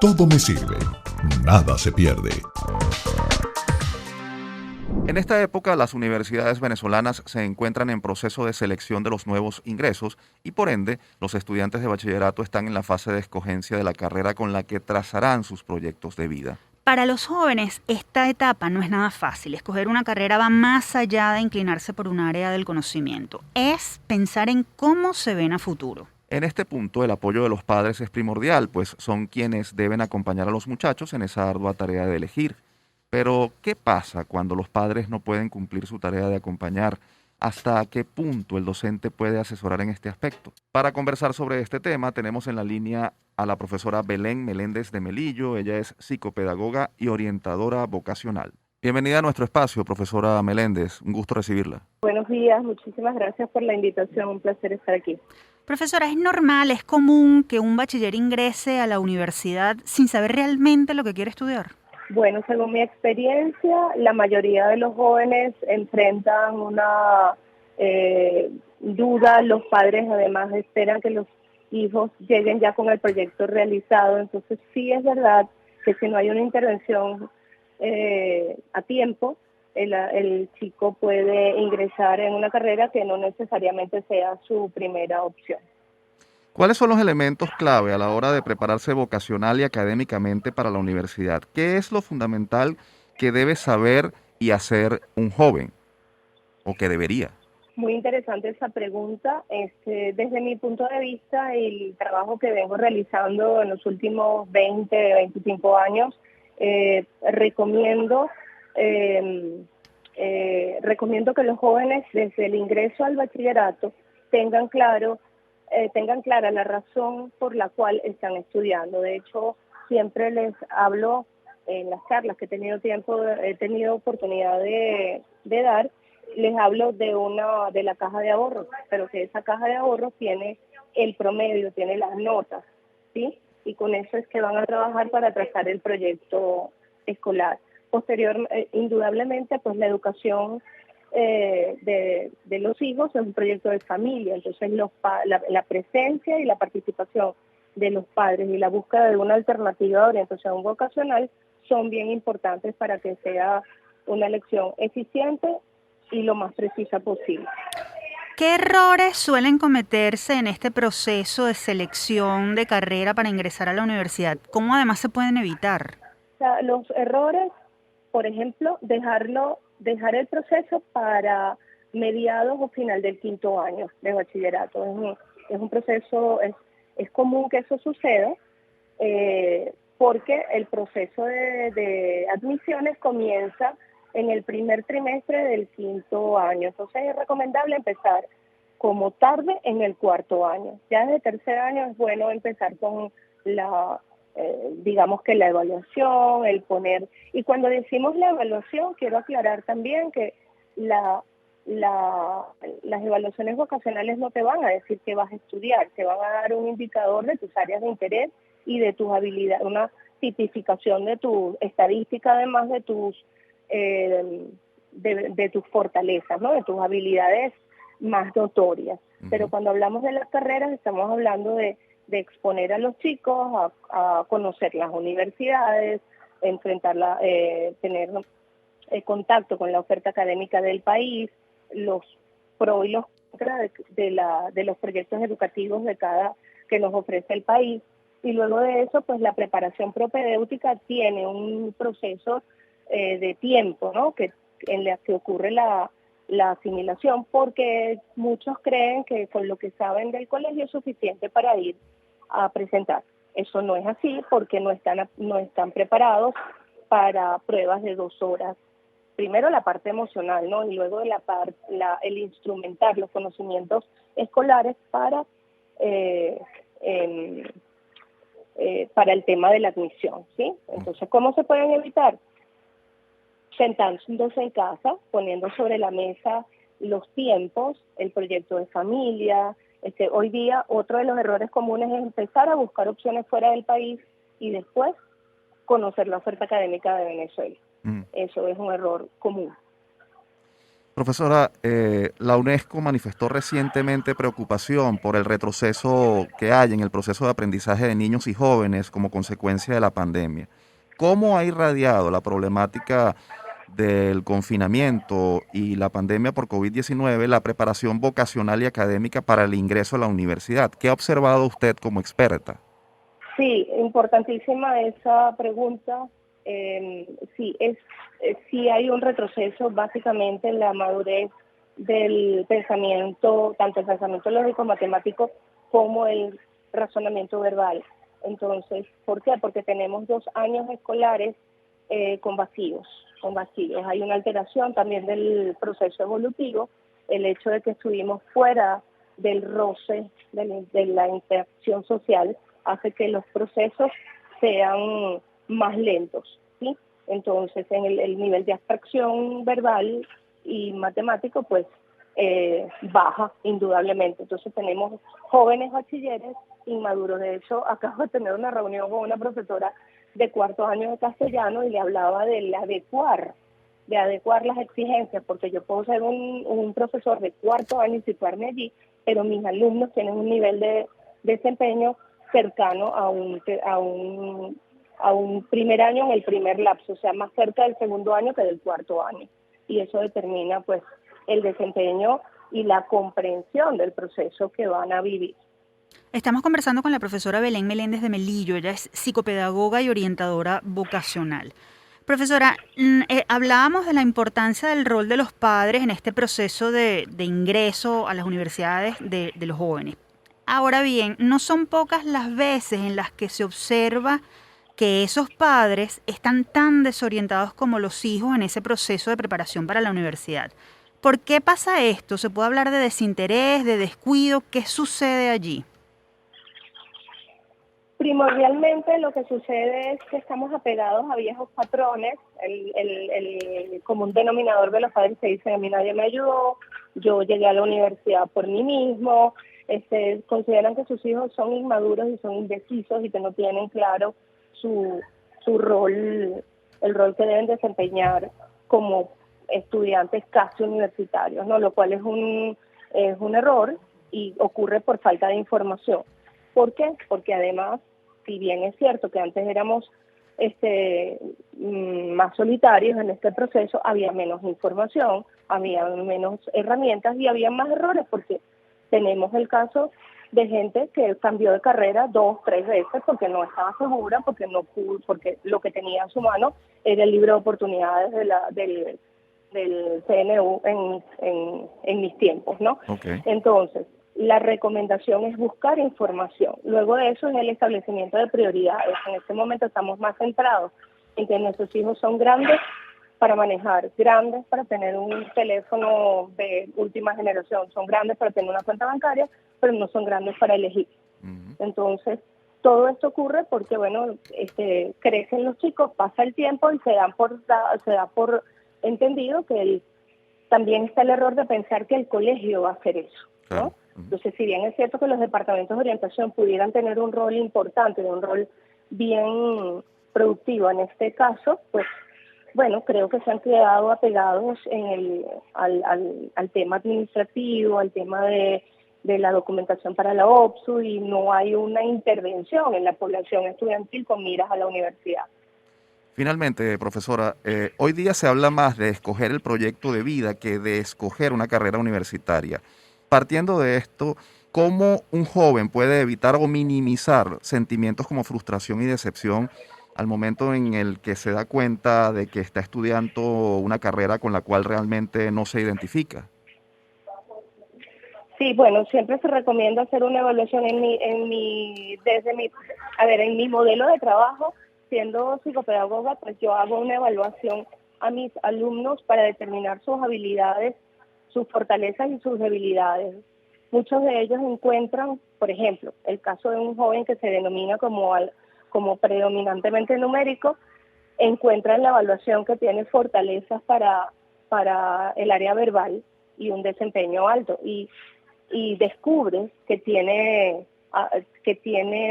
Todo me sirve. Nada se pierde. En esta época, las universidades venezolanas se encuentran en proceso de selección de los nuevos ingresos y, por ende, los estudiantes de bachillerato están en la fase de escogencia de la carrera con la que trazarán sus proyectos de vida. Para los jóvenes, esta etapa no es nada fácil. Escoger una carrera va más allá de inclinarse por un área del conocimiento. Es pensar en cómo se ven a futuro. En este punto, el apoyo de los padres es primordial, pues son quienes deben acompañar a los muchachos en esa ardua tarea de elegir. Pero, ¿qué pasa cuando los padres no pueden cumplir su tarea de acompañar? ¿Hasta qué punto el docente puede asesorar en este aspecto? Para conversar sobre este tema, tenemos en la línea a la profesora Belén Meléndez de Melillo. Ella es psicopedagoga y orientadora vocacional. Bienvenida a nuestro espacio, profesora Meléndez. Un gusto recibirla. Buenos días, muchísimas gracias por la invitación. Un placer estar aquí. Profesora, ¿es normal, es común que un bachiller ingrese a la universidad sin saber realmente lo que quiere estudiar? Bueno, según mi experiencia, la mayoría de los jóvenes enfrentan una duda. Los padres además esperan que los hijos lleguen ya con el proyecto realizado. Entonces sí es verdad que si no hay una intervención a tiempo, el chico puede ingresar en una carrera que no necesariamente sea su primera opción. ¿Cuáles son los elementos clave a la hora de prepararse vocacional y académicamente para la universidad? ¿Qué es lo fundamental que debe saber y hacer un joven? ¿O que debería? Muy interesante esa pregunta. Desde mi punto de vista, el trabajo que vengo realizando en los últimos 25 años, recomiendo que los jóvenes desde el ingreso al bachillerato tengan clara la razón por la cual están estudiando. De hecho, siempre les hablo en las charlas que he tenido oportunidad de dar, les hablo de la caja de ahorros, pero que esa caja de ahorros tiene el promedio, tiene las notas, ¿sí? Y con eso es que van a trabajar para trazar el proyecto escolar. Indudablemente, pues la educación de los hijos es un proyecto de familia. Entonces la presencia y la participación de los padres y la búsqueda de una alternativa de orientación vocacional son bien importantes para que sea una elección eficiente y lo más precisa posible. ¿Qué errores suelen cometerse en este proceso de selección de carrera para ingresar a la universidad? ¿Cómo además se pueden evitar? O sea, los errores, por ejemplo, dejar el proceso para mediados o final del quinto año de bachillerato. Es un proceso, es común que eso suceda, porque el proceso de admisiones comienza en el primer trimestre del quinto año. Entonces es recomendable empezar como tarde en el cuarto año. Ya desde tercer año es bueno empezar con digamos que la evaluación, el poner... Y cuando decimos la evaluación, quiero aclarar también que las evaluaciones vocacionales no te van a decir qué vas a estudiar, te van a dar un indicador de tus áreas de interés y de tus habilidades, una tipificación de tu estadística, además de tus de tus fortalezas, ¿no? De tus habilidades más notorias. Uh-huh. Pero cuando hablamos de las carreras estamos hablando de exponer a los chicos a conocer las universidades, tener contacto con la oferta académica del país, los pros y los contras de los proyectos educativos que nos ofrece el país. Y luego de eso, pues la preparación propedéutica tiene un proceso de tiempo, ¿no? En la que ocurre la asimilación, porque muchos creen que con lo que saben del colegio es suficiente para ir a presentar. Eso no es así, porque no están preparados para pruebas de 2 horas. Primero la parte emocional, ¿no? Y luego el instrumentar los conocimientos escolares para el tema de la admisión, ¿sí? Entonces, ¿cómo se pueden evitar? Sentándose en casa, poniendo sobre la mesa los tiempos, el proyecto de familia. Hoy día otro de los errores comunes es empezar a buscar opciones fuera del país y después conocer la oferta académica de Venezuela. Eso es un error común. Profesora, la UNESCO manifestó recientemente preocupación por el retroceso que hay en el proceso de aprendizaje de niños y jóvenes como consecuencia de la pandemia. ¿Cómo ha irradiado la problemática del confinamiento y la pandemia por COVID-19 la preparación vocacional y académica para el ingreso a la universidad? ¿Qué ha observado usted como experta? Sí, importantísima esa pregunta. Sí hay un retroceso básicamente en la madurez del pensamiento, tanto el pensamiento lógico matemático como el razonamiento verbal. Entonces, ¿por qué? Porque tenemos 2 años escolares con vacíos, con vacíos. Hay una alteración también del proceso evolutivo, el hecho de que estuvimos fuera del roce, de la interacción social, hace que los procesos sean más lentos, ¿sí? Entonces, en el nivel de abstracción verbal y matemático, pues baja indudablemente. Entonces, tenemos jóvenes bachilleres inmaduros. De hecho, acabo de tener una reunión con una profesora de 4º año de castellano y le hablaba de adecuar las exigencias, porque yo puedo ser un profesor de 4º año y situarme allí, pero mis alumnos tienen un nivel de desempeño cercano a un primer año en el primer lapso, o sea, más cerca del 2º año que del 4º año. Y eso determina, pues, el desempeño y la comprensión del proceso que van a vivir. Estamos conversando con la profesora Belén Meléndez de Melillo. Ella es psicopedagoga y orientadora vocacional. Profesora, hablábamos de la importancia del rol de los padres en este proceso de ingreso a las universidades de los jóvenes. Ahora bien, no son pocas las veces en las que se observa que esos padres están tan desorientados como los hijos en ese proceso de preparación para la universidad. ¿Por qué pasa esto? ¿Se puede hablar de desinterés, de descuido? ¿Qué sucede allí? Primordialmente lo que sucede es que estamos apegados a viejos patrones. El común denominador de los padres que dicen: a mí nadie me ayudó, yo llegué a la universidad por mí mismo. Consideran que sus hijos son inmaduros y son indecisos y que no tienen claro su rol, el rol que deben desempeñar como estudiantes casi universitarios, ¿no? Lo cual es un error y ocurre por falta de información. ¿Por qué? Porque además, si bien es cierto que antes éramos más solitarios en este proceso, había menos información, había menos herramientas y había más errores, porque tenemos el caso de gente que cambió de carrera 2, 3 veces porque no estaba segura, porque no pudo, porque lo que tenía en su mano era el libro de oportunidades del CNU en mis tiempos, ¿no? Okay. Entonces, la recomendación es buscar información. Luego de eso es el establecimiento de prioridades. En este momento estamos más centrados en que nuestros hijos son grandes para manejar, grandes para tener un teléfono de última generación, son grandes para tener una cuenta bancaria, pero no son grandes para elegir. Entonces, todo esto ocurre porque, bueno, crecen los chicos, pasa el tiempo y se da por entendido que también está el error de pensar que el colegio va a hacer eso, ¿no? Claro. Entonces, si bien es cierto que los departamentos de orientación pudieran tener un rol importante, un rol bien productivo en este caso, pues, bueno, creo que se han quedado apegados al tema administrativo, al tema de la documentación para la OPSU, y no hay una intervención en la población estudiantil con miras a la universidad. Finalmente, profesora, hoy día se habla más de escoger el proyecto de vida que de escoger una carrera universitaria. Partiendo de esto, ¿cómo un joven puede evitar o minimizar sentimientos como frustración y decepción al momento en el que se da cuenta de que está estudiando una carrera con la cual realmente no se identifica? Sí, bueno, siempre se recomienda hacer una evaluación en mi modelo de trabajo. Siendo psicopedagoga, pues yo hago una evaluación a mis alumnos para determinar sus habilidades, sus fortalezas y sus debilidades. Muchos de ellos encuentran, por ejemplo, el caso de un joven que se denomina como predominantemente numérico, encuentra en la evaluación que tiene fortalezas para el área verbal y un desempeño alto, y descubre que tiene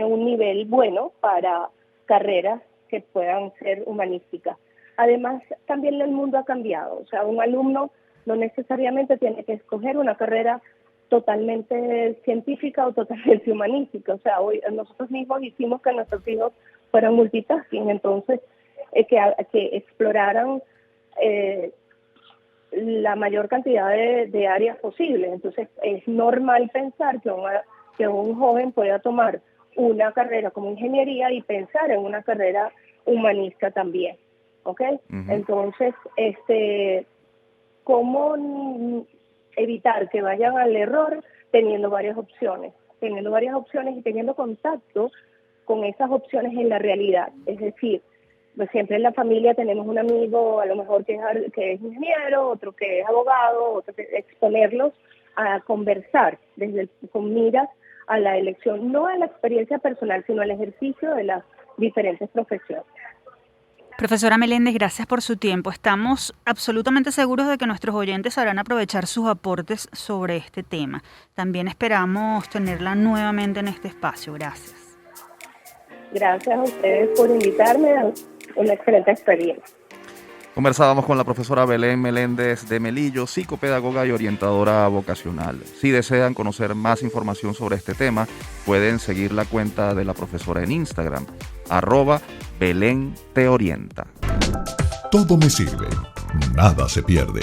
un nivel bueno para carreras que puedan ser humanísticas. Además, también el mundo ha cambiado. O sea, un alumno no necesariamente tiene que escoger una carrera totalmente científica o totalmente humanística. O sea, hoy nosotros mismos hicimos que nuestros hijos fueran multitasking, entonces que exploraran la mayor cantidad de áreas posibles. Entonces es normal pensar que un joven pueda tomar una carrera como ingeniería y pensar en una carrera humanista también, ¿ok? Uh-huh. Entonces, ¿cómo evitar que vayan al error? Teniendo varias opciones y teniendo contacto con esas opciones en la realidad. Es decir, pues siempre en la familia tenemos un amigo, a lo mejor que es ingeniero, otro que es abogado, otro que exponerlos a conversar con miras a la elección, no a la experiencia personal, sino al ejercicio de las diferentes profesiones. Profesora Meléndez, gracias por su tiempo. Estamos absolutamente seguros de que nuestros oyentes sabrán aprovechar sus aportes sobre este tema. También esperamos tenerla nuevamente en este espacio. Gracias. Gracias a ustedes por invitarme a una excelente experiencia. Conversábamos con la profesora Belén Meléndez de Melillo, psicopedagoga y orientadora vocacional. Si desean conocer más información sobre este tema, pueden seguir la cuenta de la profesora en Instagram, @Belén Te Orienta. Todo me sirve, nada se pierde.